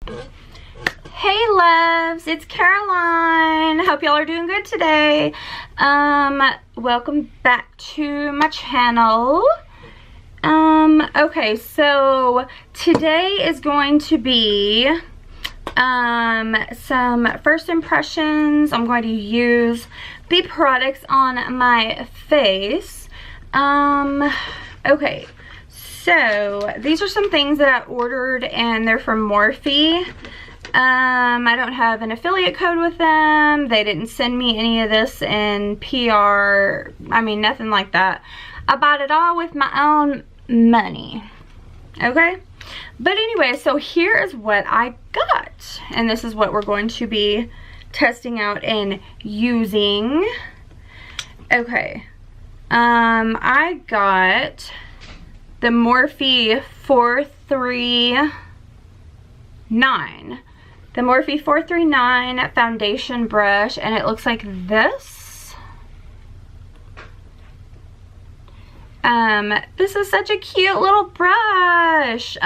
Hey loves, it's Caroline. Hope y'all are doing good today. Welcome back to my channel. Okay, so today is going to be some first impressions. I'm going to use the products on my face. Okay, so these are some things that I ordered and they're from Morphe. I don't have an affiliate code with them. They didn't send me any of this in PR. I mean, nothing like that. I bought it all with my own money. Okay? But anyway, so here is what I got. And this is what we're going to be testing out and using. Okay. I got the Morphe 439. The Morphe 439 foundation brush, and it looks like this. This is such a cute little brush.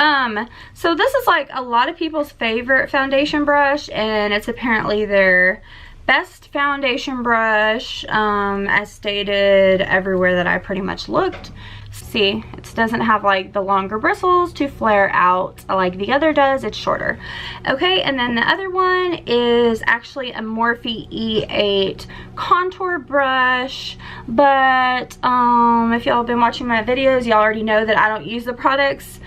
So this is like a lot of people's favorite foundation brush, and it's apparently their best foundation brush, as stated everywhere that I pretty much looked. See, it doesn't have like the longer bristles to flare out like the other does. It's shorter. Okay, and then the other one is actually a Morphe E8 contour brush, but if y'all have been watching my videos, y'all already know that I don't use the products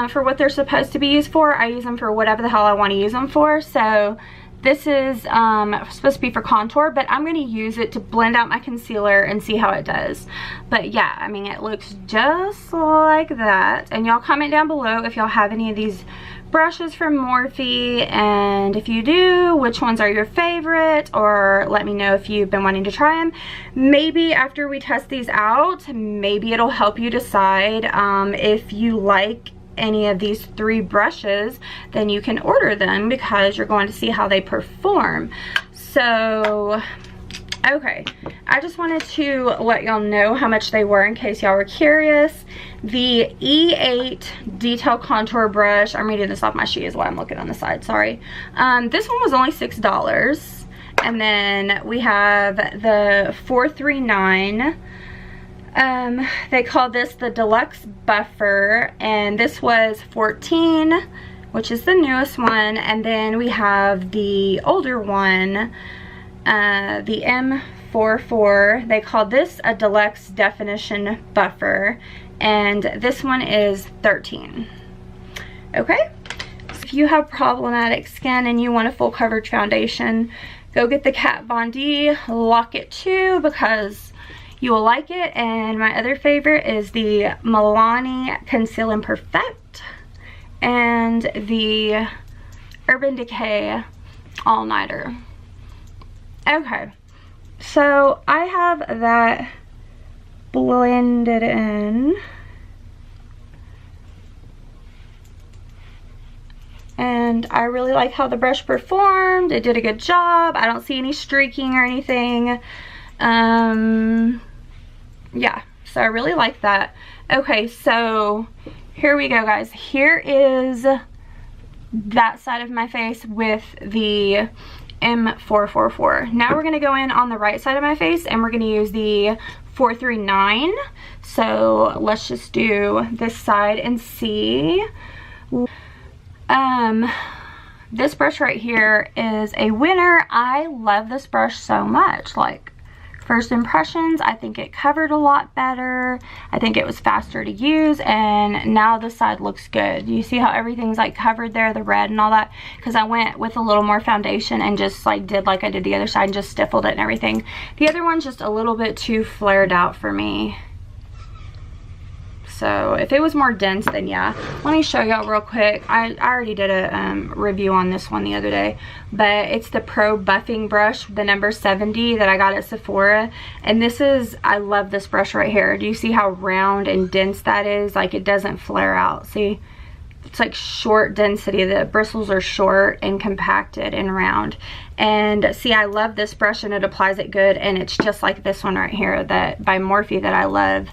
for what they're supposed to be used for. I use them for whatever the hell I want to use them for. So this is supposed to be for contour, but I'm going to use it to blend out my concealer and see how it does. But yeah, I mean, it looks just like that. And y'all comment down below if y'all have any of these brushes from Morphe, and if you do, which ones are your favorite, or let me know if you've been wanting to try them. Maybe after we test these out, maybe it'll help you decide if you like any of these 3 brushes, then you can order them because you're going to see how they perform. So okay, I just wanted to let y'all know how much they were in case y'all were curious. The E8 detail contour brush, I'm reading this off my sheet is why I'm looking on the side, sorry. This one was only $6, and then we have the 439. They call this the deluxe buffer, and this was $14, which is the newest one. And then we have the older one, the M44. They call this a deluxe definition buffer, and this one is $13. Okay, so if you have problematic skin and you want a full coverage foundation, go get the Kat Von D Lock-It 2 because you will like it. And my other favorite is the Milani Conceal and Perfect and the Urban Decay All Nighter. Okay, so I have that blended in, and I really like how the brush performed. It did a good job. I don't see any streaking or anything. Yeah, so I really like that. Okay, so here we go, guys. Here is that side of my face with the M444. Now we're going to go in on the right side of my face and we're going to use the 439. So let's just do this side and see. This brush right here is a winner. I love this brush so much. Like, first impressions, I think it covered a lot better. I think it was faster to use, and now this side looks good. You see how everything's like covered there, the red and all that? Because I went with a little more foundation and just like did like I did the other side and just stiffled it and everything. The other one's just a little bit too flared out for me. So if it was more dense, then yeah. Let me show y'all real quick. I already did a review on this one the other day, but it's the Pro Buffing Brush, the number 70 that I got at Sephora. And this is, I love this brush right here. Do you see how round and dense that is? Like, it doesn't flare out. See? It's like short density. The bristles are short and compacted and round. And see, I love this brush and it applies it good, and it's just like this one right here that by Morphe that I love,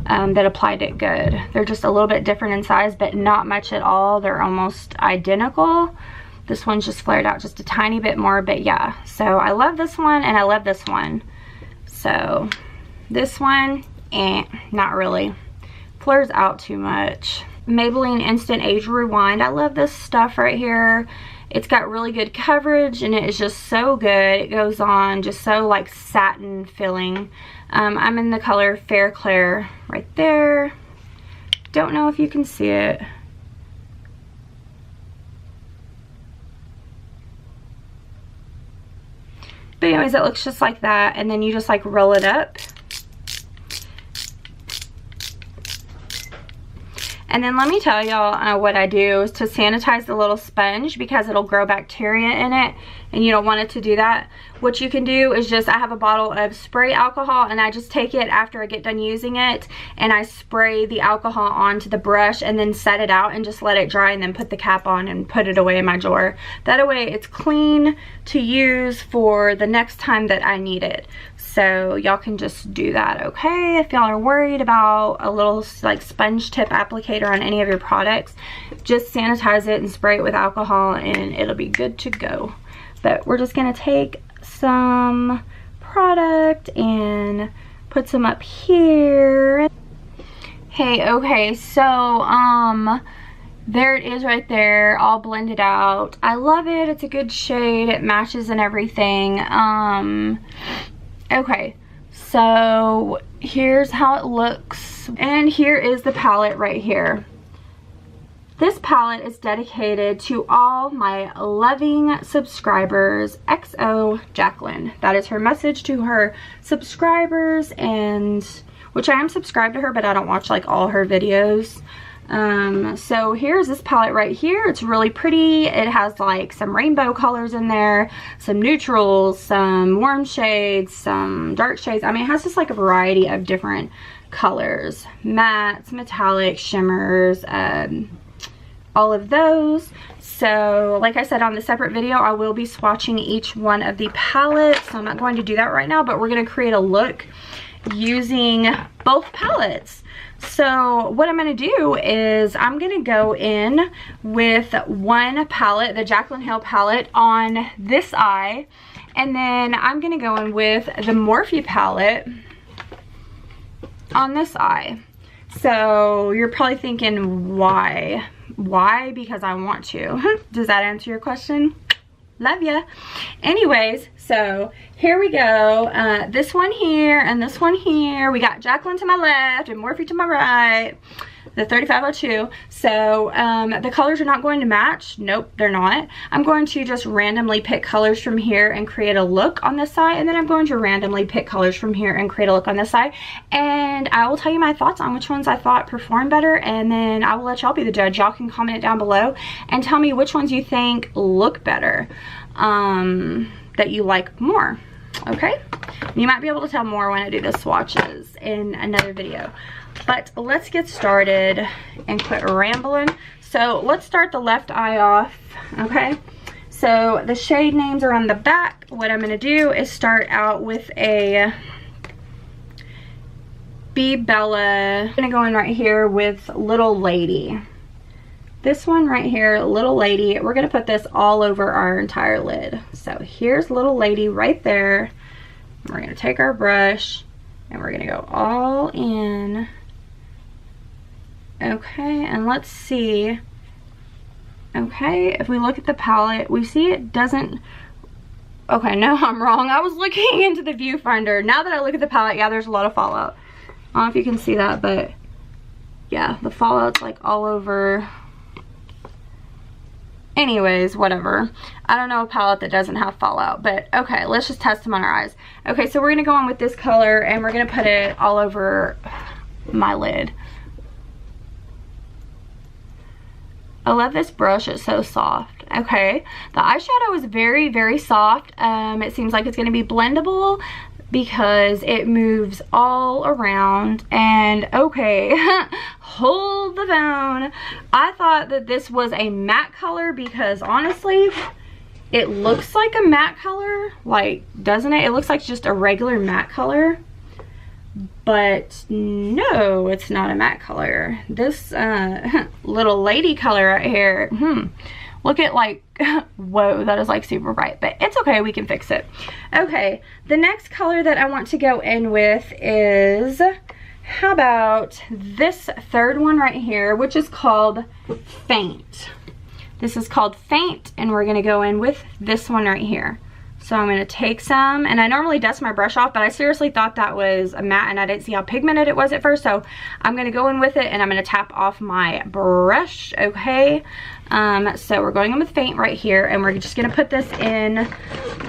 that applied it good. They're just a little bit different in size, but not much at all. They're almost identical. This one's just flared out just a tiny bit more, but yeah. So I love this one and I love this one. So this one, not really. Flares out too much. Maybelline Instant Age Rewind. I love this stuff right here. It's got really good coverage and it is just so good. It goes on just so like satin feeling. I'm in the color Fair Claire right there. Don't know if you can see it. But anyways, it looks just like that, and then you just like roll it up. And then let me tell y'all what I do is to sanitize the little sponge, because it'll grow bacteria in it and you don't want it to do that. What you can do is just, I have a bottle of spray alcohol and I just take it after I get done using it and I spray the alcohol onto the brush and then set it out and just let it dry and then put the cap on and put it away in my drawer. That way it's clean to use for the next time that I need it. So y'all can just do that, okay? If y'all are worried about a little like sponge tip applicator on any of your products, just sanitize it and spray it with alcohol and it'll be good to go. But we're just gonna take some product and put some up here. Hey, okay, so there it is right there, all blended out. I love it. It's a good shade. It matches and everything. Okay, so here's how it looks. And here is the palette right here. This palette is dedicated to all my loving subscribers. XO Jaclyn. That is her message to her subscribers, and which I am subscribed to her, but I don't watch like all her videos. So here's this palette right here. It's really pretty. It has like some rainbow colors in there, some neutrals, some warm shades, some dark shades. I mean, it has just like a variety of different colors, mattes, metallic, shimmers, all of those. So like I said on the separate video, I will be swatching each one of the palettes. So I'm not going to do that right now, but we're going to create a look using both palettes. So what I'm going to do is I'm going to go in with one palette, the Jaclyn Hill palette, on this eye, and then I'm going to go in with the Morphe palette on this eye. So you're probably thinking, why? Why? Because I want to. Does that answer your question? Love ya. Anyways, so here we go. This one here and this one here. We got Jaclyn to my left and Morphe to my right. The 3502. So the colors are not going to match. Nope, they're not. I'm going to just randomly pick colors from here and create a look on this side, and then I'm going to randomly pick colors from here and create a look on this side, and I will tell you my thoughts on which ones I thought performed better, and then I will let y'all be the judge. Y'all can comment it down below and tell me which ones you think look better, that you like more. Okay, you might be able to tell more when I do the swatches in another video. But let's get started and quit rambling. So let's start the left eye off, okay? So the shade names are on the back. What I'm going to do is start out with a Be Bella. I'm going to go in right here with Little Lady. This one right here, Little Lady, we're going to put this all over our entire lid. So here's Little Lady right there. We're going to take our brush and we're going to go all in. Okay, and let's see. Okay, if we look at the palette, we see it doesn't... Okay, no, I'm wrong. I was looking into the viewfinder. Now that I look at the palette, yeah, there's a lot of fallout. I don't know if you can see that, but yeah, the fallout's like all over. Anyways, whatever. I don't know a palette that doesn't have fallout, but okay, let's just test them on our eyes. Okay, so we're gonna go on with this color and we're gonna put it all over my lid. I love this brush, it's so soft. Okay, the eyeshadow is very, very soft. It seems like it's gonna be blendable because it moves all around. And okay, hold the phone. I thought that this was a matte color because honestly, it looks like a matte color, like, doesn't it? It looks like just a regular matte color. But no, it's not a matte color. This Little Lady color right here, Look at like, whoa, that is like super bright, but it's okay, we can fix it. Okay, the next color that I want to go in with is, how about this third one right here, which is called Faint. This is called Faint, and we're gonna go in with this one right here. So I'm gonna take some, and I normally dust my brush off, but I seriously thought that was a matte and I didn't see how pigmented it was at first, so I'm gonna go in with it and I'm gonna tap off my brush, okay? So we're going in with Faint right here, and we're just gonna put this in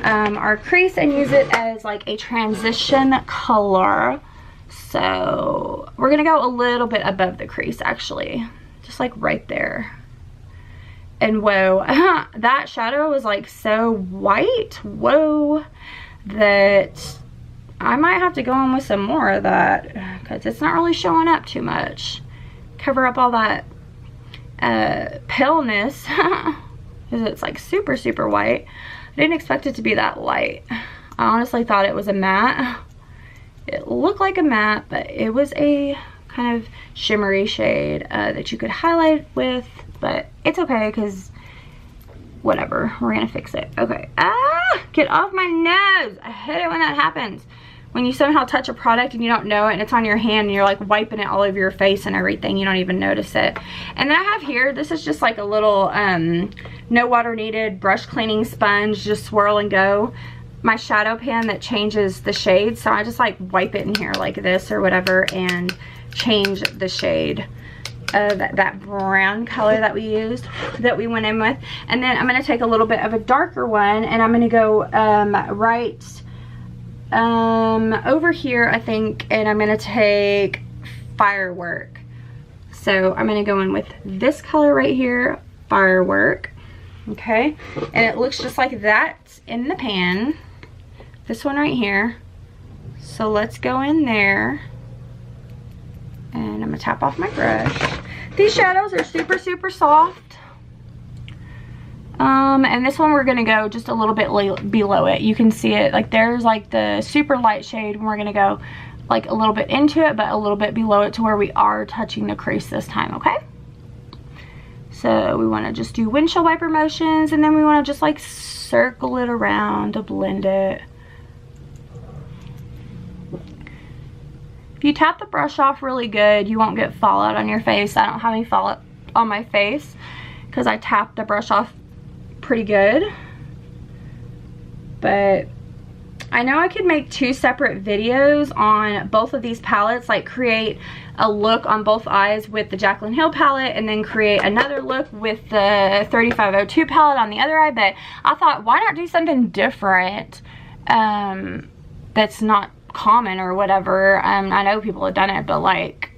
our crease and use it as like a transition color. So we're gonna go a little bit above the crease actually, just like right there. And whoa, that shadow was like so white, whoa, that I might have to go in with some more of that because it's not really showing up too much. Cover up all that paleness because it's like super, super white. I didn't expect it to be that light. I honestly thought it was a matte. It looked like a matte, but it was a kind of shimmery shade that you could highlight with. But it's okay because whatever, we're gonna fix it. Okay, get off my nose. I hate it when that happens. When you somehow touch a product and you don't know it and it's on your hand and you're like wiping it all over your face and everything, you don't even notice it. And then I have here, this is just like a little no water needed brush cleaning sponge, just swirl and go. My shadow pan that changes the shade, so I just like wipe it in here like this or whatever and change the shade of that brown color that we used, that we went in with. And then I'm going to take a little bit of a darker one and I'm going to go right over here, I think, and I'm going to take Firework. So I'm going to go in with this color right here, Firework. Okay, and it looks just like that in the pan, this one right here. So let's go in there and I'm gonna tap off my brush. These shadows are super, super soft. And this one we're gonna go just a little bit below it. You can see it, like there's like the super light shade, and we're gonna go like a little bit into it, but a little bit below it to where we are touching the crease this time, okay? So we wanna just do windshield wiper motions, and then we wanna just like circle it around to blend it. If you tap the brush off really good, you won't get fallout on your face. I don't have any fallout on my face because I tapped the brush off pretty good. But I know I could make 2 separate videos on both of these palettes, like create a look on both eyes with the Jaclyn Hill palette and then create another look with the 3502 palette on the other eye. But I thought, why not do something different that's not common or whatever. I know people have done it, but like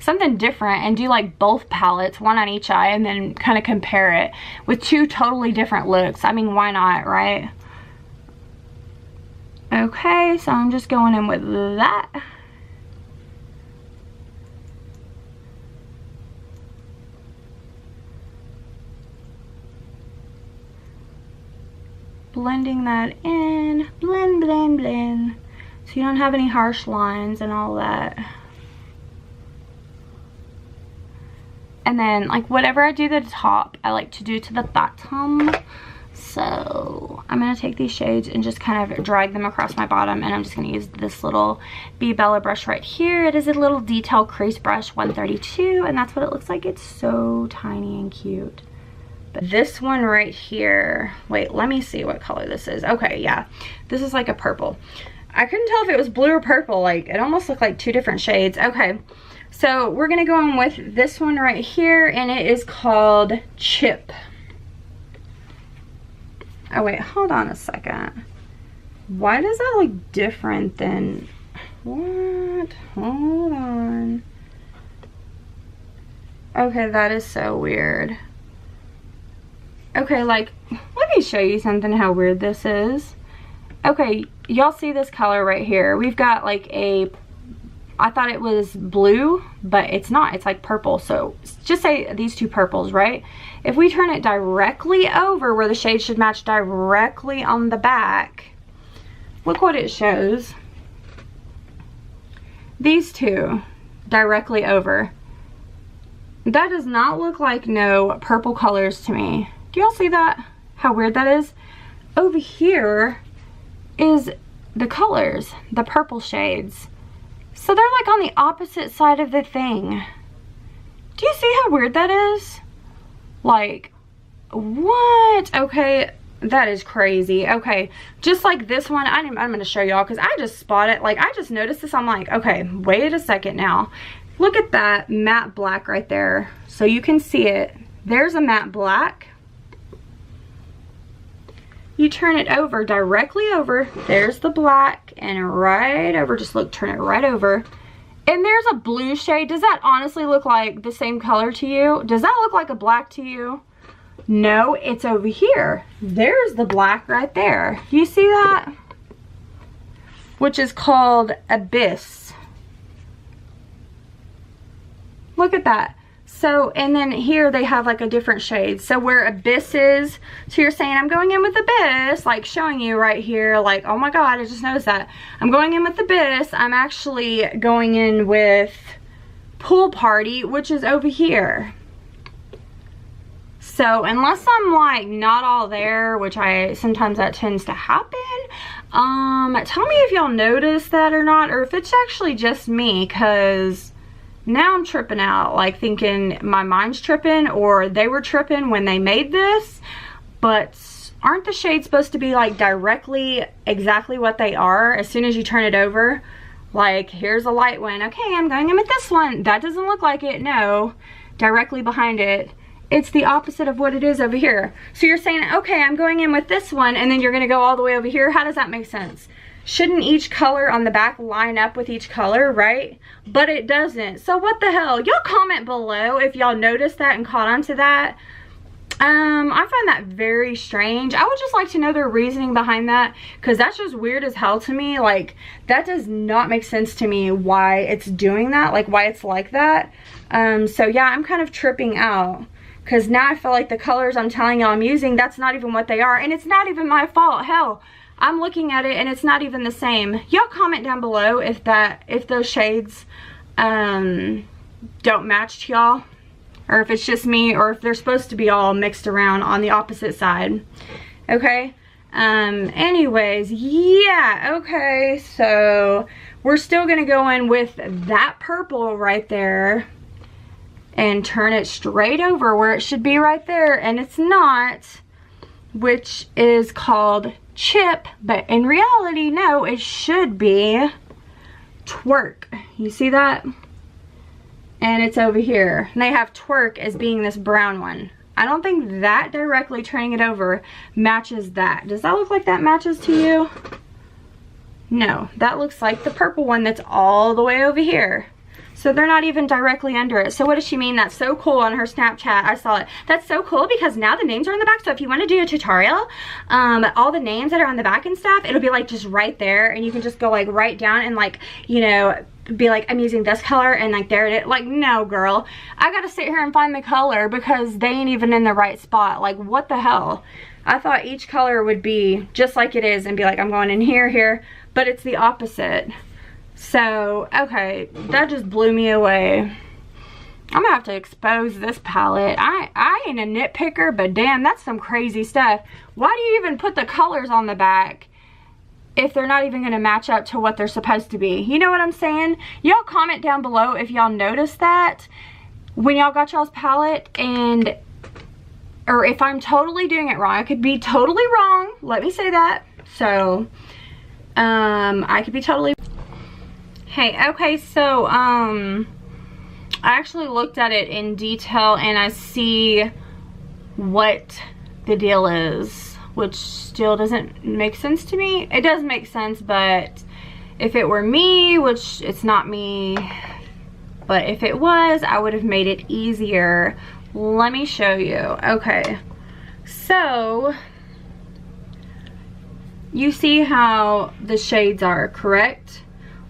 something different, and do like both palettes, one on each eye, and then kind of compare it with 2 totally different looks. I mean, why not, right? Okay, so I'm just going in with that. Blending that in, blend, blend, blend. So you don't have any harsh lines and all that. And then like whatever I do to the top, I like to do to the bottom. So I'm going to take these shades and just kind of drag them across my bottom, and I'm just going to use this little Be Bella brush right here. It is a little detail crease brush, 132, and that's what it looks like. It's so tiny and cute. But this one right here, wait, let me see what color this is. Okay, yeah, this is like a purple. I couldn't tell if it was blue or purple. Like, it almost looked like 2 different shades. Okay, so we're gonna go in with this one right here, and it is called Chip. Oh wait, hold on a second. Why does that look different than, what? Hold on. Okay, that is so weird. Okay, like, let me show you something how weird this is. Okay, y'all see this color right here. We've got like a, I thought it was blue, but it's not. It's like purple. So just say these 2 purples, right? If we turn it directly over where the shade should match directly on the back, look what it shows. These 2 directly over. That does not look like no purple colors to me. Do y'all see that? How weird that is? Over here is the colors, the purple shades. So they're like on the opposite side of the thing. Do you see how weird that is? Like, what? Okay, that is crazy. Okay, just like this one, I'm gonna show y'all because I just spotted, like I just noticed this. I'm like, okay, wait a second now. Look at that matte black right there. So you can see it. There's a matte black. You turn it over, directly over, there's the black, and right over, just look, turn it right over. And there's a blue shade. Does that honestly look like the same color to you? Does that look like a black to you? No, it's over here. There's the black right there. You see that? Which is called Abyss. Look at that. So, and then here they have like a different shade. So where Abyss is, so you're saying I'm going in with Abyss, like showing you right here, like, oh my God, I just noticed that. I'm going in with Abyss. I'm actually going in with Pool Party, which is over here. So unless I'm like not all there, which sometimes that tends to happen, tell me if y'all notice that or not, or if it's actually just me, because now I'm tripping out, like thinking my mind's tripping or they were tripping when they made this. But aren't the shades supposed to be like directly exactly what they are as soon as you turn it over? Like, here's a light one. Okay, I'm going in with this one. That doesn't look like it. No, directly behind it, it's the opposite of what it is over here. So you're saying, okay, I'm going in with this one, and then you're gonna go all the way over here. How does that make sense? Shouldn't each color on the back line up with each color, right? But it doesn't. So what the hell? Y'all comment below if y'all noticed that and caught on to that. I find that very strange. I would just like to know their reasoning behind that, because that's just weird as hell to me. Like, that does not make sense to me why it's doing that, like why it's like that. So yeah, I'm kind of tripping out, because now I feel like the colors I'm telling y'all I'm using, that's not even what they are, and it's not even my fault. Hell, I'm looking at it and it's not even the same. Y'all comment down below if those shades don't match to y'all, or if it's just me, or if they're supposed to be all mixed around on the opposite side. Okay, anyways, yeah, okay, so we're still gonna go in with that purple right there and turn it straight over where it should be right there, and it's not, which is called Chip, but in reality, no, it should be Twerk. You see that? And it's over here. And they have Twerk as being this brown one. I don't think that directly turning it over matches that. Does that look like that matches to you? No, that looks like the purple one that's all the way over here. So they're not even directly under it. So what does she mean? That's so cool. On her Snapchat, I saw it. That's so cool because now the names are on the back. So if you want to do a tutorial, all the names that are on the back and stuff, it'll be like just right there, and you can just go like right down and like, you know, be like, I'm using this color, and like there it is. Like, no girl, I gotta sit here and find the color because they ain't even in the right spot. Like, what the hell? I thought each color would be just like it is and be like, I'm going in here, here, but it's the opposite. So, okay, that just blew me away. I'm gonna have to expose this palette. I ain't a nitpicker, but damn, that's some crazy stuff. Why do you even put the colors on the back if they're not even gonna match up to what they're supposed to be? You know what I'm saying? Y'all comment down below if y'all noticed that when y'all got y'all's palette, and or if I'm totally doing it wrong. I could be totally wrong, let me say that. So, I could be totally... Hey, okay, so, I actually looked at it in detail and I see what the deal is, which still doesn't make sense to me. It does make sense, but if it were me, which it's not me, but if it was, I would have made it easier. Let me show you. Okay, so you see how the shades are, correct?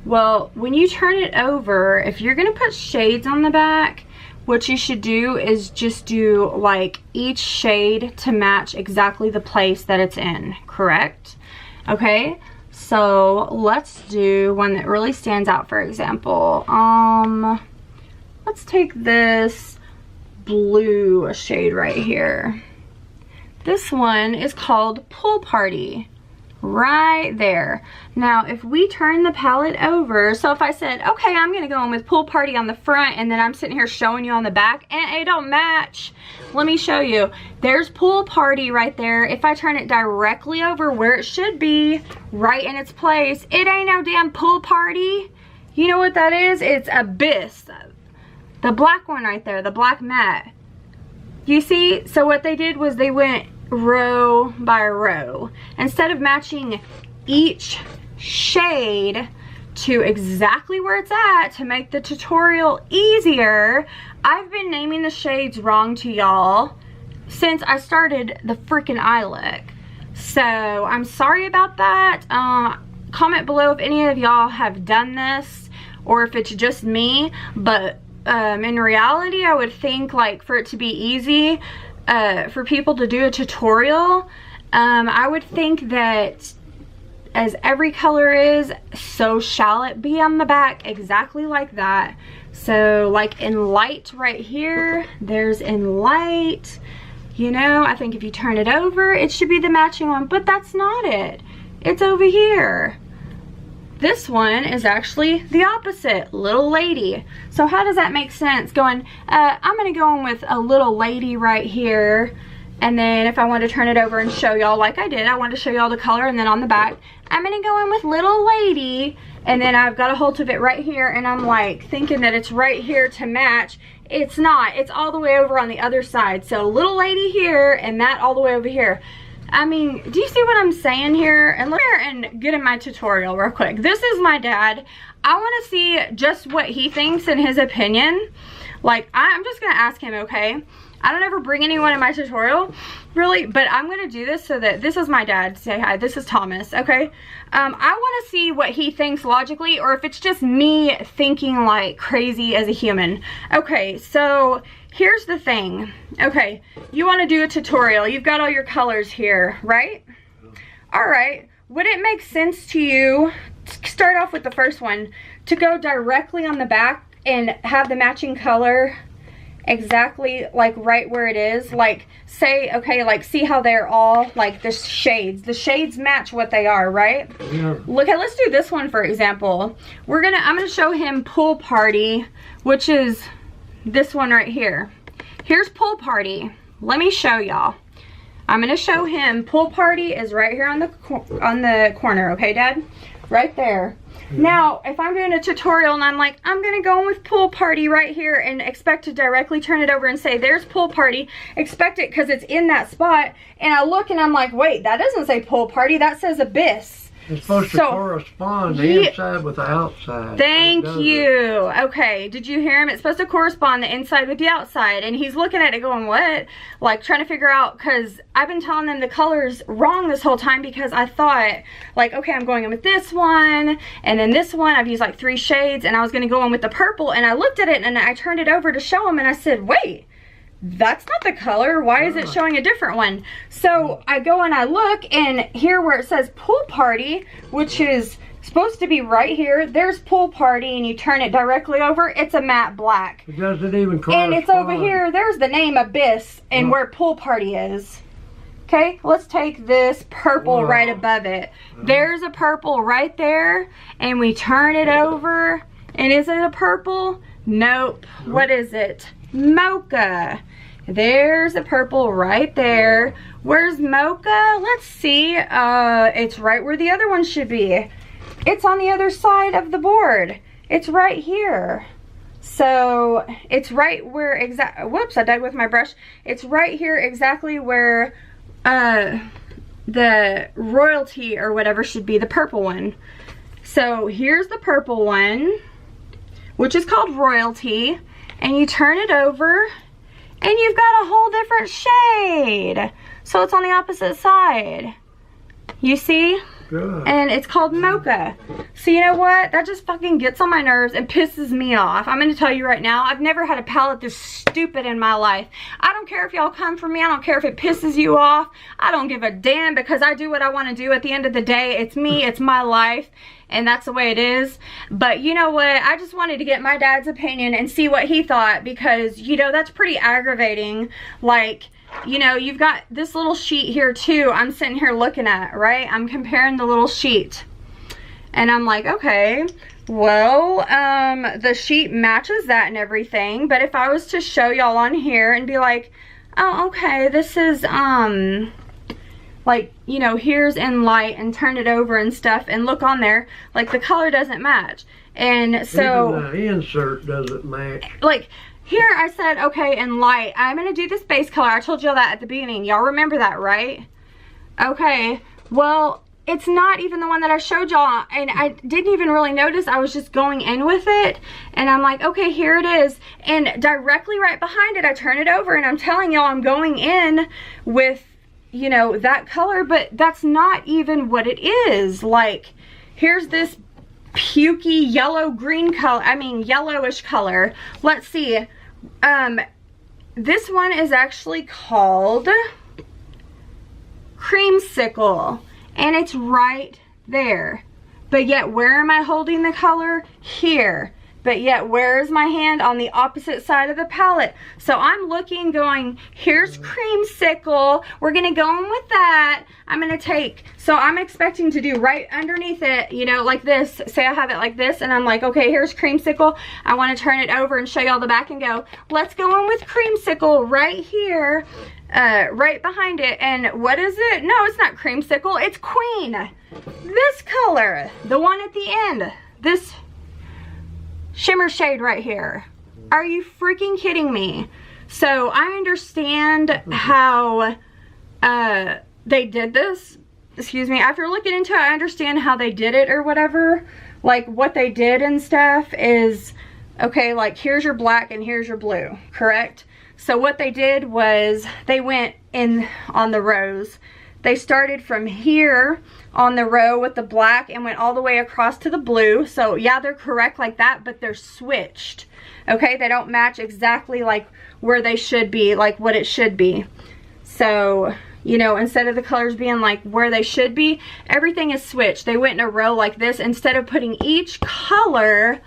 Well, when you turn it over, if you're gonna put shades on the back, what you should do is just do like each shade to match exactly the place that it's in, correct? Okay, so let's do one that really stands out, for example. Let's take this blue shade right here. This one is called Pool Party. Right there. Now, if we turn the palette over, so if I said, okay, I'm gonna go in with Pool Party on the front, and then I'm sitting here showing you on the back, and it don't match. Let me show you. There's Pool Party right there. If I turn it directly over where it should be, right in its place, it ain't no damn Pool Party. You know what that is? It's Abyss. The black one right there, the black matte. You see? So what they did was they went row by row. Instead of matching each shade to exactly where it's at to make the tutorial easier, I've been naming the shades wrong to y'all since I started the freaking eye look. So I'm sorry about that. Comment below if any of y'all have done this or if it's just me, but in reality I would think, like, for it to be easy for people to do a tutorial, I would think that as every color is, so shall it be on the back, exactly like that. So like in light right here, there's in light, you know, I think if you turn it over, it should be the matching one, but that's not it. It's over here. This one is actually the opposite, little lady. So how does that make sense? Going, I'm gonna go in with a little lady right here. And then if I want to turn it over and show y'all like I did, I want to show y'all the color, and then on the back, I'm gonna go in with little lady. And then I've got a hold of it right here, and I'm like thinking that it's right here to match. It's not, it's all the way over on the other side. So little lady here and that all the way over here. I mean, do you see what I'm saying here? And look here and get in my tutorial real quick. This is my dad. I want to see just what he thinks and his opinion. Like, I'm just going to ask him, okay? I don't ever bring anyone in my tutorial, really, but I'm going to do this so that this is my dad. Say hi. This is Thomas, okay? I want to see what he thinks logically, or if it's just me thinking like crazy as a human. Okay, so here's the thing. Okay, you want to do a tutorial. You've got all your colors here, right? All right. Would it make sense to you, to start off with the first one, to go directly on the back and have the matching color exactly like right where it is? Like, say, okay, like, see how they're all like the shades match what they are, right? Yeah. Look at, let's do this one for example. I'm gonna show him Pool Party, which is this one right here. Here's Pool Party. Let me show y'all. I'm gonna show him Pool Party is right here on the corner, okay, Dad? Right there. Now, if I'm doing a tutorial and I'm like, I'm gonna go in with Pool Party right here and expect to directly turn it over and say, there's Pool Party, expect it because it's in that spot, and I look and I'm like, wait, that doesn't say Pool Party, that says Abyss. It's supposed to correspond the inside with the outside. Thank you. Okay, did you hear him? It's supposed to correspond the inside with the outside. And he's looking at it going, what? Like, trying to figure out, because I've been telling them the colors wrong this whole time because I thought, like, okay, I'm going in with this one, and then this one. I've used like 3 shades, and I was going to go in with the purple, and I looked at it, and I turned it over to show him, and I said, wait, that's not the color. Why is it showing a different one? So I go and I look, and here where it says Pool Party, which is supposed to be right here, there's Pool Party, and you turn it directly over, it's a matte black. It doesn't even correspond. And it's over here, there's the name Abyss and where Pool Party is. Okay, let's take this purple right above it. There's a purple right there, and we turn it over, and is it a purple? Nope. What is it? Mocha. There's a purple right there. Where's Mocha? Let's see. It's right where the other one should be. It's on the other side of the board. It's right here. So it's right where whoops, I dug with my brush. It's right here exactly where the royalty or whatever should be, the purple one. So here's the purple one, which is called royalty. And you turn it over, and you've got a whole different shade. So it's on the opposite side. You see? Good. And it's called Mocha. So you know what? That just fucking gets on my nerves and pisses me off. I'm going to tell you right now, I've never had a palette this stupid in my life. I don't care if y'all come for me. I don't care if it pisses you off. I don't give a damn because I do what I want to do. At the end of the day, it's me. It's my life. And that's the way it is. But you know what? I just wanted to get my dad's opinion and see what he thought because, you know, that's pretty aggravating. Like, you know, you've got this little sheet here too. I'm sitting here looking at, right? I'm comparing the little sheet. And I'm like, okay, well, the sheet matches that and everything. But if I was to show y'all on here and be like, oh, okay, this is, like, you know, here's in light, and turn it over and stuff and look on there, like the color doesn't match. And so even the insert doesn't match. Like here I said, okay, in light, I'm gonna do this base color. I told y'all that at the beginning. Y'all remember that, right? Okay, well, it's not even the one that I showed y'all, and I didn't even really notice. I was just going in with it, and I'm like, okay, here it is. And directly right behind it, I turn it over, and I'm telling y'all I'm going in with, you know, that color, but that's not even what it is. Like, here's this pukey yellow green color, I mean yellowish color. Let's see, this one is actually called Creamsicle, and it's right there. But yet, where am I holding the color? Here. But yet, where is my hand? On the opposite side of the palette. So I'm looking, going, here's Creamsicle. We're gonna go in with that. I'm gonna take, so I'm expecting to do right underneath it, you know, like this. Say I have it like this, and I'm like, okay, here's Creamsicle. I wanna turn it over and show y'all the back and go, let's go in with Creamsicle right here, right behind it. And what is it? No, it's not Creamsicle, it's Queen. This color, the one at the end, this shimmer shade right here. Are you freaking kidding me? So I understand how they did this. Excuse me. After looking into it, I understand how they did it or whatever. Like what they did and stuff is, okay, like here's your black and here's your blue, correct? So what they did was they went in on the rows. They started from here on the row with the black and went all the way across to the blue. So yeah, they're correct like that, but they're switched. Okay, they don't match exactly like where they should be, like what it should be. So, you know, instead of the colors being like where they should be, everything is switched. They went in a row like this instead of putting each color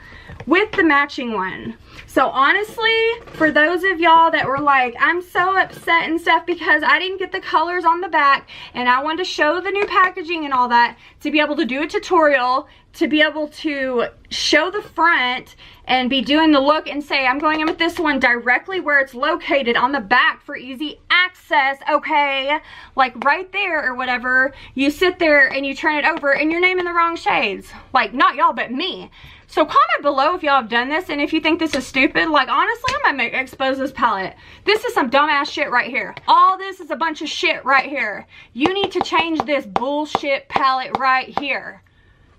with the matching one. So honestly, for those of y'all that were like, I'm so upset and stuff because I didn't get the colors on the back and I wanted to show the new packaging and all that, to be able to do a tutorial, to be able to show the front and be doing the look and say, I'm going in with this one directly where it's located on the back for easy access, okay? Like right there or whatever, you sit there and you turn it over and you're naming the wrong shades. Like, not y'all, but me. So comment below if y'all have done this, and if you think this is stupid. Like, honestly, I might expose this palette. This is some dumbass shit right here. All this is a bunch of shit right here. You need to change this bullshit palette right here.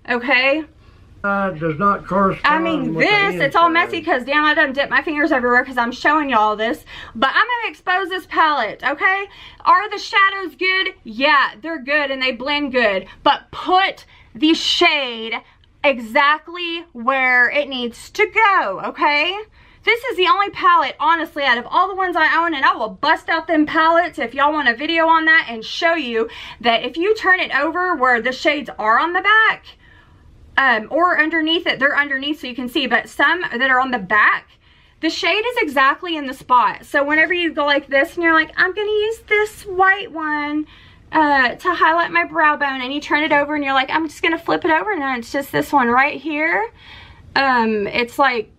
Okay? Does not correspond. I mean, with this, it's all messy because damn, I done dipped my fingers everywhere because I'm showing y'all this. But I'm going to expose this palette, okay? Are the shadows good? Yeah, they're good and they blend good. But put the shade exactly where it needs to go, okay? This is the only palette, honestly, out of all the ones I own, and I will bust out them palettes if y'all want a video on that and show you that if you turn it over where the shades are on the back, or underneath it, they're underneath so you can see, but some that are on the back, the shade is exactly in the spot. So whenever you go like this and you're like, I'm gonna use this white one to highlight my brow bone, and you turn it over and you're like, I'm just gonna flip it over, and then it's just this one right here. It's like,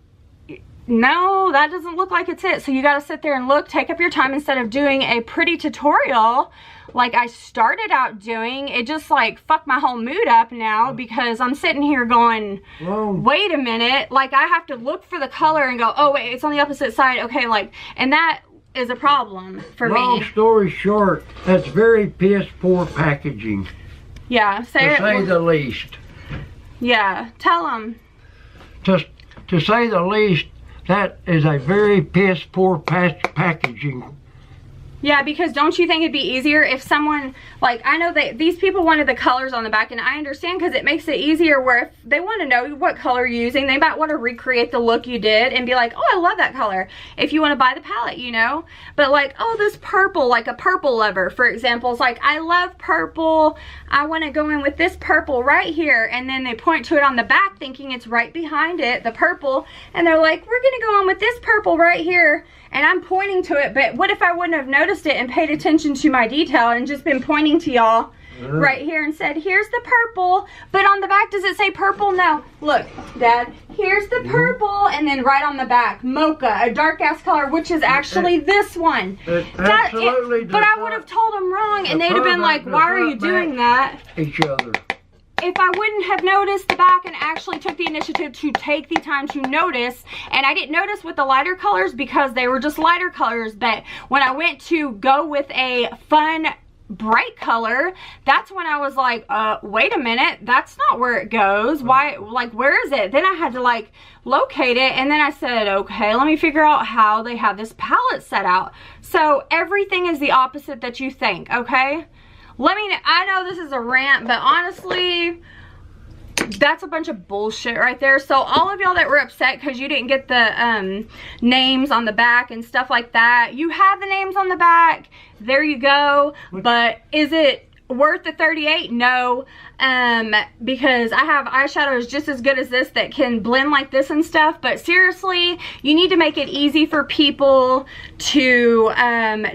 no, that doesn't look like it's it. So you gotta sit there and look, take up your time instead of doing a pretty tutorial like I started out doing. It just like fucked my whole mood up now because I'm sitting here going, wait a minute, like I have to look for the color and go, oh wait, it's on the opposite side, okay, like, and that is a problem for me. Long story short, that's very piss poor packaging. Yeah, to say the least. Yeah, tell them. To say the least, that is a very piss poor packaging. Yeah, because don't you think it'd be easier if someone, like, I know that these people wanted the colors on the back, and I understand because it makes it easier where if they want to know what color you're using, they might want to recreate the look you did and be like, oh, I love that color, if you want to buy the palette, you know? But like, oh, this purple, like a purple lover, for example, is like, I love purple, I want to go in with this purple right here, and then they point to it on the back thinking it's right behind it, the purple, and they're like, we're going to go in with this purple right here, and I'm pointing to it, but what if I wouldn't have noticed noticed it and paid attention to my detail and just been pointing to y'all right here and said, here's the purple. But on the back, does it say purple? No. Look, Dad, here's the purple. And then right on the back, mocha, a dark ass color, which is actually this one. Absolutely. But I would have told them wrong and they'd have been like, why are you doing that? Each other. If I wouldn't have noticed the back and actually took the initiative to take the time to notice, and I didn't notice with the lighter colors because they were just lighter colors, but when I went to go with a fun bright color, that's when I was like, wait a minute, that's not where it goes. Why, like, where is it? Then I had to like locate it, and then I said, okay, let me figure out how they have this palette set out. So everything is the opposite that you think, okay? Let me know. I know this is a rant, but honestly, that's a bunch of bullshit right there. So all of y'all that were upset because you didn't get the names on the back and stuff like that, you have the names on the back. There you go. But is it worth the $38? No, because I have eyeshadows just as good as this that can blend like this and stuff. But seriously, you need to make it easy for people to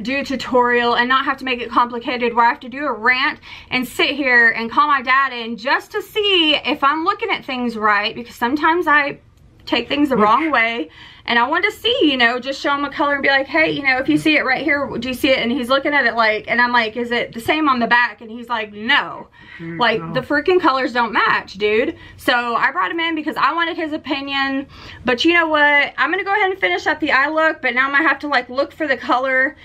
do a tutorial and not have to make it complicated where I have to do a rant and sit here and call my dad in just to see if I'm looking at things right, because sometimes I take things the wrong way. And I want to see, you know, just show him a color and be like, hey, you know, if you see it right here, do you see it? And he's looking at it like, and I'm like, is it the same on the back? And he's like, no. Like, the freaking colors don't match, dude. So I brought him in because I wanted his opinion. But you know what? I'm going to go ahead and finish up the eye look, but now I'm going to have to, like, look for the color.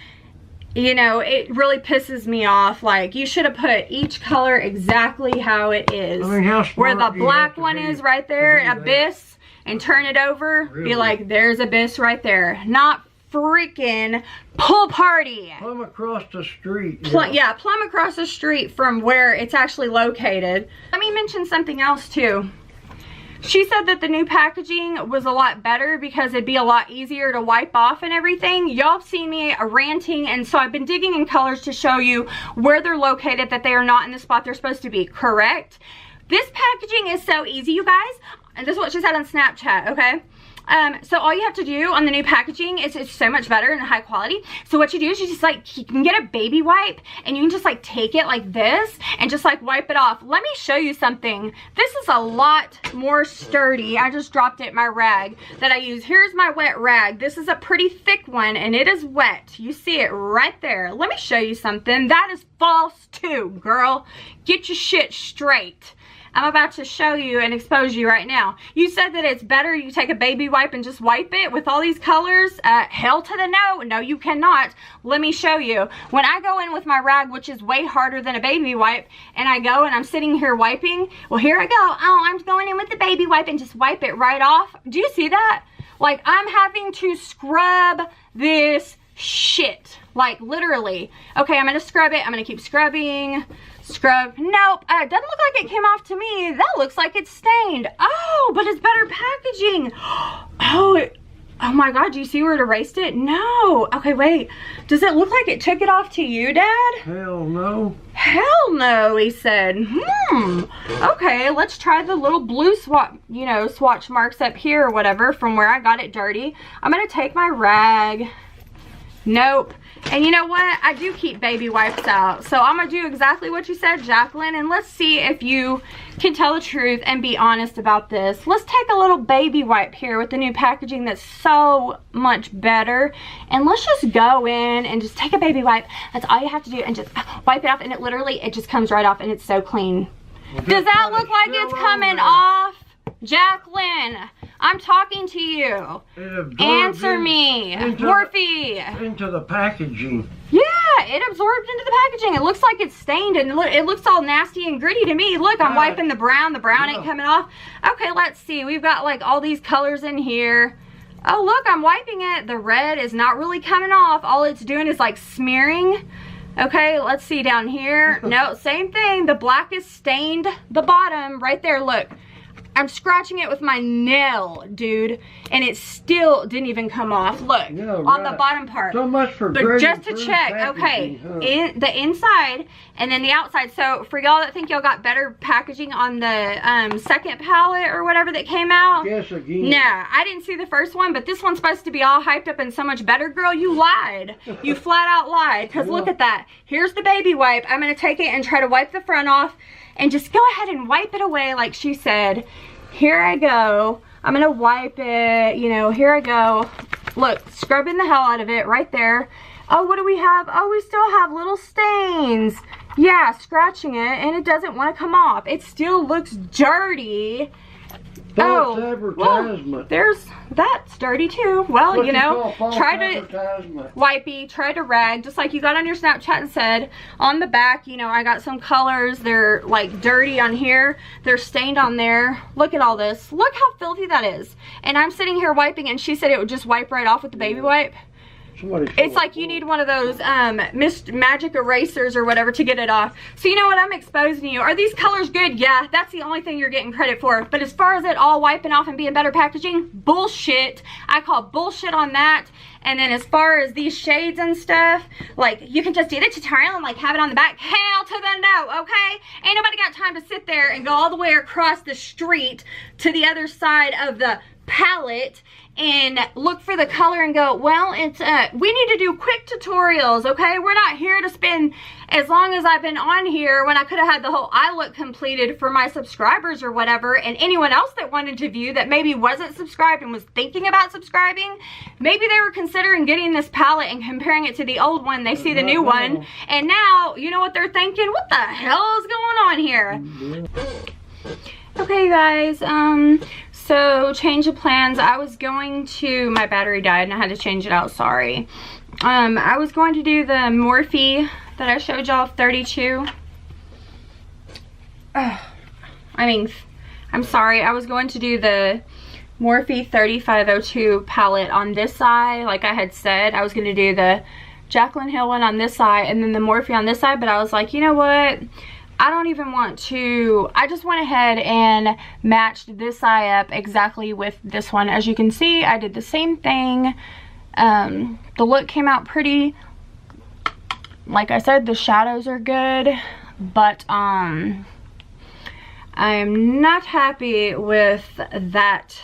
You know, it really pisses me off. Like, you should have put each color exactly how it is. I mean, how where the smart black one is right there, Abyss. And turn it over, really? Be like, there's Abyss right there. Not freaking Pool Party. Plumb across the street. Yeah, plumb across the street from where it's actually located. Let me mention something else too. She said that the new packaging was a lot better because it'd be a lot easier to wipe off and everything. Y'all have seen me ranting, and so I've been digging in colors to show you where they're located, that they are not in the spot they're supposed to be, correct? This packaging is so easy, you guys. And this is what she said on Snapchat, okay? So all you have to do on the new packaging is it's so much better and high quality. So what you do is you just like, you can get a baby wipe and you can just like take it like this and just like wipe it off. Let me show you something. This is a lot more sturdy. I just dropped it in my rag that I use. Here's my wet rag. This is a pretty thick one and it is wet. You see it right there. Let me show you something. That is false too, girl. Get your shit straight. I'm about to show you and expose you right now. You said that it's better you take a baby wipe and just wipe it with all these colors? Hell to the no. No, you cannot. Let me show you. When I go in with my rag, which is way harder than a baby wipe, and I go and I'm sitting here wiping, well, here I go. Oh, I'm going in with the baby wipe and just wipe it right off. Do you see that? Like, I'm having to scrub this shit. Like, literally. Okay, I'm gonna scrub it. I'm gonna keep scrubbing. Scrub. Nope. It doesn't look like it came off to me. That looks like it's stained. Oh, but it's better packaging. Oh my God. Do you see where it erased it? No. Okay, wait. Does it look like it took it off to you, Dad? Hell no. Hell no, he said. Okay, let's try the little blue swatch marks up here or whatever from where I got it dirty. I'm going to take my rag. Nope. And you know what? I do keep baby wipes out. So I'm going to do exactly what you said, Jaclyn. And let's see if you can tell the truth and be honest about this. Let's take a little baby wipe here with the new packaging that's so much better. And let's just go in and just take a baby wipe. That's all you have to do. And just wipe it off. And it literally, it just comes right off. And it's so clean. Does that look like it's coming off? Jaclyn, I'm talking to you. Answer me. Morphe. Into the packaging. Yeah, it absorbed into the packaging. It looks like it's stained and it looks all nasty and gritty to me. Look, I'm wiping the brown. The brown ain't coming off. Okay, let's see. We've got like all these colors in here. Oh, look, I'm wiping it. The red is not really coming off. All it's doing is like smearing. Okay, let's see down here. No, same thing. The black is stained the bottom right there. Look. I'm scratching it with my nail, dude, and it still didn't even come off. Look, on the bottom part. So much for but just to check, okay, in the inside and then the outside. So for y'all that think y'all got better packaging on the second palette or whatever that came out, guess again. Nah, I didn't see the first one, but this one's supposed to be all hyped up and so much better. Girl, you lied. You flat out lied, because look at that. Here's the baby wipe. I'm gonna take it and try to wipe the front off and just go ahead and wipe it away like she said. Here I go. I'm gonna wipe it, you know, here I go. Look, scrubbing the hell out of it right there. Oh, what do we have? Oh, we still have little stains. Yeah, scratching it and it doesn't want to come off. It still looks dirty. False advertisement. Well, there's that's dirty too. Well, What you know, try to advertisement. wipey, try to rag, just like you got on your Snapchat and said. On the back, you know, I got some colors. They're like dirty on here. They're stained on there. Look at all this. Look how filthy that is. And I'm sitting here wiping, and she said it would just wipe right off with the baby wipe. It's like you need one of those magic erasers or whatever to get it off. So you know what, I'm exposing you. Are these colors good? Yeah, that's the only thing you're getting credit for. But as far as it all wiping off and being better packaging, bullshit. I call bullshit on that. And then as far as these shades and stuff, like you can just do the tutorial and like have it on the back. Hell to the no, okay? Ain't nobody got time to sit there and go all the way across the street to the other side of the palette and look for the color and go, well, it's we need to do quick tutorials, okay? We're not here to spend as long as I've been on here when I could have had the whole eye look completed for my subscribers or whatever, and anyone else that wanted to view that maybe wasn't subscribed and was thinking about subscribing. Maybe they were considering getting this palette and comparing it to the old one. They see the new one, and now you know what they're thinking? What the hell is going on here? Okay, guys, so change of plans. I was going to, my battery died and I had to change it out, sorry. I was going to do the Morphe that I showed y'all, 32. I mean, I'm sorry, I was going to do the Morphe 3502 palette on this side, like I had said. I was going to do the Jaclyn Hill one on this side and then the Morphe on this side, but I was like, you know what? I don't even want to, I just went ahead and matched this eye up exactly with this one. As you can see, I did the same thing. The look came out pretty. Like I said, the shadows are good, but I am not happy with that,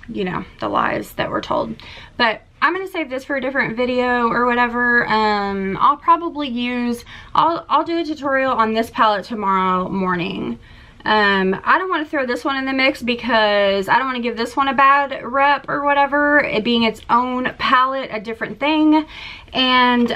you know, the lies that were told. But I'm gonna save this for a different video or whatever. I'll probably use, I'll do a tutorial on this palette tomorrow morning. I don't want to throw this one in the mix because I don't want to give this one a bad rep or whatever, it being its own palette, a different thing, and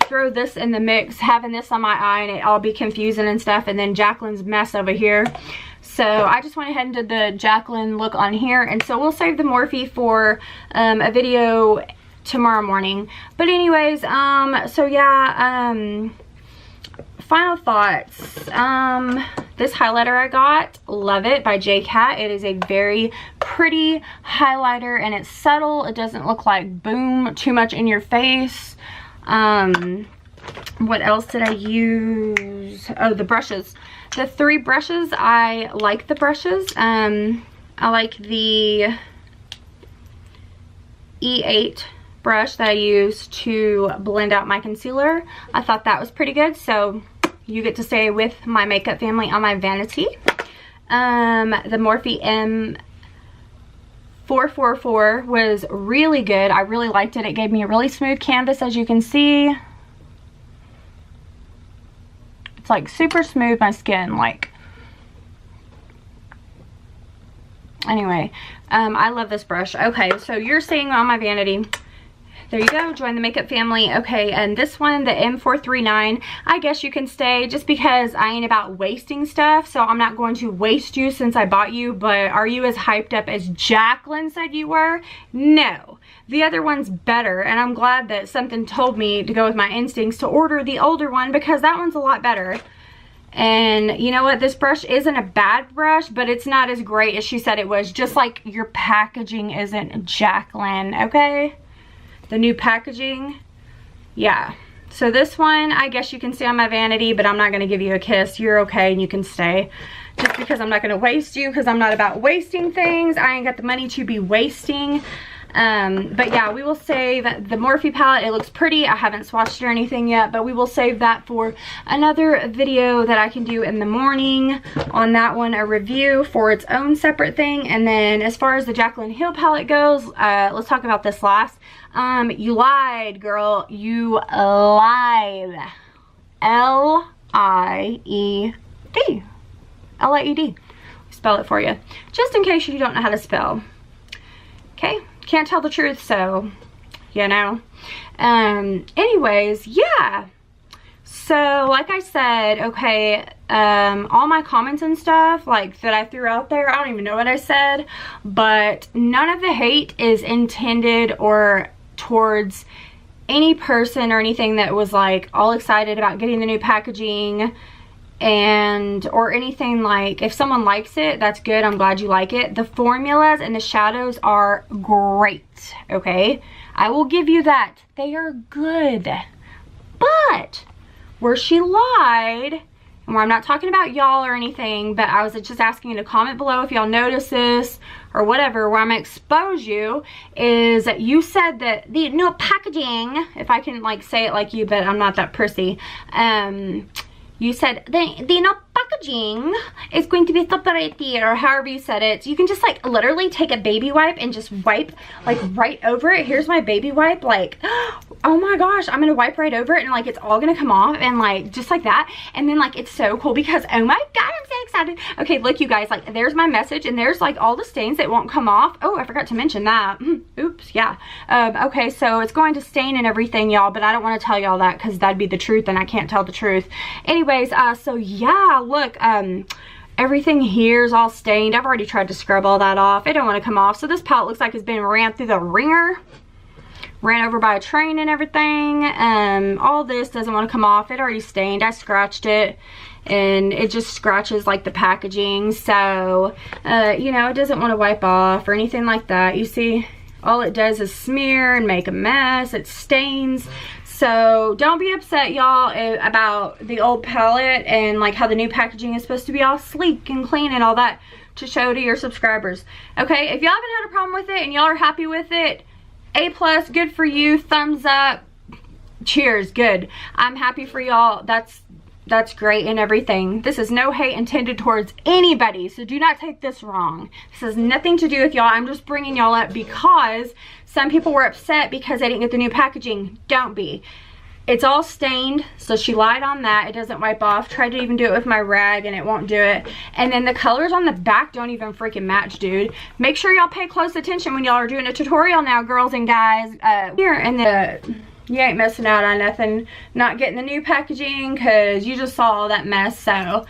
throw this in the mix, having this on my eye and it all be confusing and stuff, and then Jaclyn's mess over here. So I just went ahead and did the Jaclyn look on here, and so we'll save the Morphe for a video tomorrow morning. But anyways, so yeah, final thoughts. This highlighter I got, love it, by J-Cat. It is a very pretty highlighter and it's subtle. It doesn't look like boom, too much in your face. What else did I use? Oh, the brushes. The 3 brushes, I like the brushes. I like the E8 brush that I use to blend out my concealer. I thought that was pretty good, so you get to stay with my makeup family on my vanity. The Morphe M444 was really good. I really liked it. It gave me a really smooth canvas, as you can see. It's like super smooth, my skin, like. Anyway, I love this brush. Okay, so you're seeing on my vanity. There you go, join the makeup family. Okay, and this one, the M439, I guess you can stay just because I ain't about wasting stuff, so I'm not going to waste you since I bought you, but are you as hyped up as Jaclyn said you were? No. The other one's better, and I'm glad that something told me to go with my instincts to order the older one because that one's a lot better. And you know what, this brush isn't a bad brush, but it's not as great as she said it was, just like your packaging isn't Jaclyn, okay? The new packaging, yeah. So this one, I guess you can see on my vanity, but I'm not going to give you a kiss. You're okay and you can stay. Just because I'm not going to waste you, because I'm not about wasting things. I ain't got the money to be wasting. But yeah, we will save the Morphe palette. It looks pretty. I haven't swatched it or anything yet, but we will save that for another video that I can do in the morning on that one, a review for its own separate thing. And then as far as the Jaclyn Hill palette goes, let's talk about this last. You lied, girl. You lied. L-I-E-D. L-I-E-D. Spell it for you, just in case you don't know how to spell. Okay, can't tell the truth, so you know. Anyways, yeah. So like I said, okay, all my comments and stuff like that I threw out there, I don't even know what I said, but none of the hate is intended or towards any person or anything that was like all excited about getting the new packaging and or anything. Like, if someone likes it, that's good. I'm glad you like it. The formulas and the shadows are great, okay? I will give you that. They are good. But where she lied, and where I'm not talking about y'all or anything, but I was just asking you to comment below if y'all notice this or whatever, where I'm gonna expose you, is that you said that the new packaging, if I can like say it like you, but I'm not that prissy, you said the new packaging is going to be separated, or however you said it. You can just like literally take a baby wipe and just wipe like right over it. Here's my baby wipe, like, oh my gosh, I'm gonna wipe right over it and like it's all gonna come off and like just like that. And then like it's so cool because oh my god, I'm so excited. Okay, look you guys, like there's my message and there's like all the stains that won't come off. Oh, I forgot to mention that. Oops, yeah. Okay, so it's going to stain and everything, y'all, but I don't want to tell y'all that because that'd be the truth and I can't tell the truth. Anyways, so yeah, look, everything here is all stained. I've already tried to scrub all that off. It don't want to come off. So this palette looks like it's been ran through the ringer, ran over by a train and everything. All this doesn't want to come off. It already stained. I scratched it and it just scratches like the packaging. So, you know, it doesn't want to wipe off or anything like that. You see, all it does is smear and make a mess. It stains. So don't be upset, y'all, about the old palette and like how the new packaging is supposed to be all sleek and clean and all that to show to your subscribers. Okay, if y'all haven't had a problem with it and y'all are happy with it, A+, good for you, thumbs up, cheers, good. I'm happy for y'all. That's great and everything. This is no hate intended towards anybody, so do not take this wrong. This has nothing to do with y'all. I'm just bringing y'all up because some people were upset because they didn't get the new packaging. Don't be. It's all stained, so she lied on that. It doesn't wipe off. Tried to even do it with my rag and it won't do it. And then the colors on the back don't even freaking match, dude. Make sure y'all pay close attention when y'all are doing a tutorial now, girls and guys. Here and you ain't missing out on nothing not getting the new packaging because you just saw all that mess. So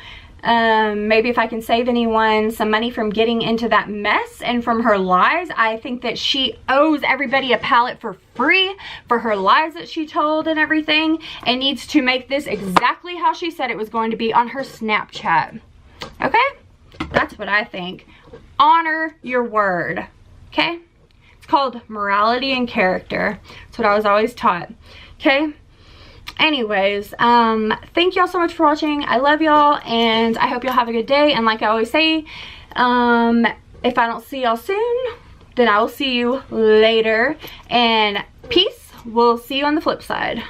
maybe if I can save anyone some money from getting into that mess and from her lies, I think that she owes everybody a palette for free for her lies that she told and everything, and needs to make this exactly how she said it was going to be on her Snapchat. Okay, that's what I think. Honor your word. Okay, it's called morality and character. That's what I was always taught. Okay, anyways, thank y'all so much for watching. I love y'all and I hope y'all have a good day. And like I always say, if I don't see y'all soon, then I will see you later. And peace. We'll see you on the flip side.